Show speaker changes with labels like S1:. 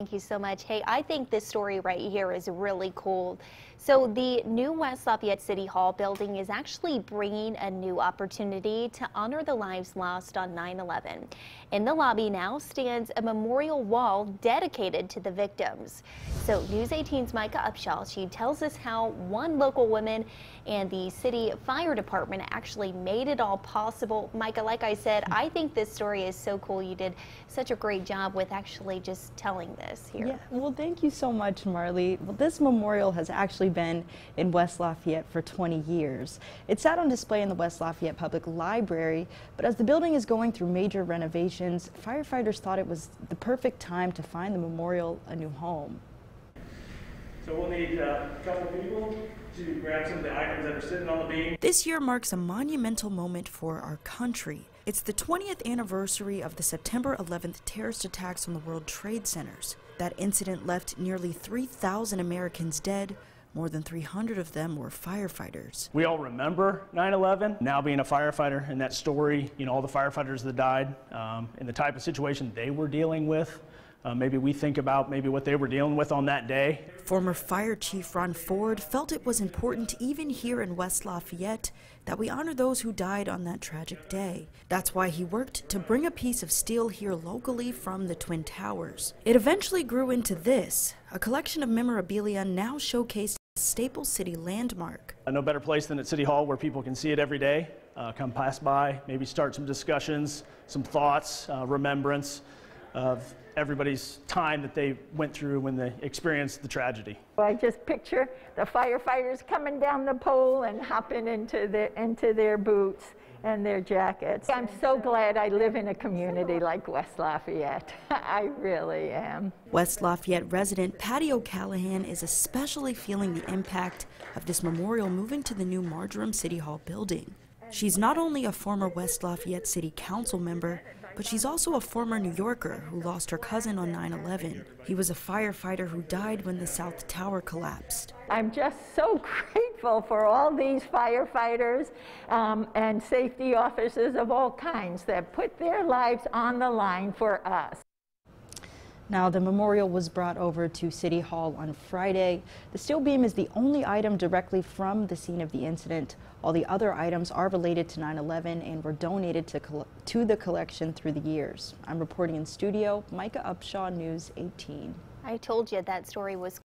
S1: Thank you so much. Hey, I think this story right here is really cool. So the new West Lafayette City Hall building is actually bringing a new opportunity to honor the lives lost on 9/11. In the lobby now stands a memorial wall dedicated to the victims. So News 18's Micah Upshaw, she tells us how one local woman and the city fire department actually made it all possible. Micah, like I said, I think this story is so cool. You did such a great job with actually just telling this here.
S2: Yeah, well, thank you so much, Marley. Well, this memorial has actually been in West Lafayette for 20 years. It sat on display in the West Lafayette Public Library, but as the building is going through major renovations, firefighters thought it was the perfect time to find the memorial a new home.
S3: So we'll need a couple people to grab some of the items that are sitting on the beam.
S4: This year marks a monumental moment for our country. It's the 20th anniversary of the September 11th terrorist attacks on the World Trade Centers. That incident left nearly 3,000 Americans dead. More than 300 of them were firefighters.
S3: We all remember 9/11. Now being a firefighter in that story, you know, all the firefighters that died and the type of situation they were dealing with. Maybe we think about maybe what they were dealing with on that day.
S4: Former Fire Chief Ron Ford felt it was important, even here in West Lafayette, that we honor those who died on that tragic day. That's why he worked to bring a piece of steel here locally from the Twin Towers. It eventually grew into this, a collection of memorabilia now showcased as a Staples City landmark.
S3: No better place than at City Hall where people can see it every day, come pass by, maybe start some discussions, some thoughts, remembrance of everybody's time that they went through when they experienced the tragedy.
S5: I just picture the firefighters coming down the pole and hopping into their boots and their jackets. I'm so glad I live in a community like West Lafayette. I really am.
S4: West Lafayette resident Patty O'Callahan is especially feeling the impact of this memorial moving to the new Marjoram City Hall building. She's not only a former West Lafayette City Council member, but she's also a former New Yorker who lost her cousin on 9/11. He was a firefighter who died when the South Tower collapsed.
S5: I'm just so grateful for all these firefighters and safety officers of all kinds that put their lives on the line for us.
S2: Now, the memorial was brought over to City Hall on Friday. The steel beam is the only item directly from the scene of the incident. All the other items are related to 9/11 and were donated to the collection through the years. I'm reporting in studio, Micah Upshaw, News 18.
S1: I told you that story was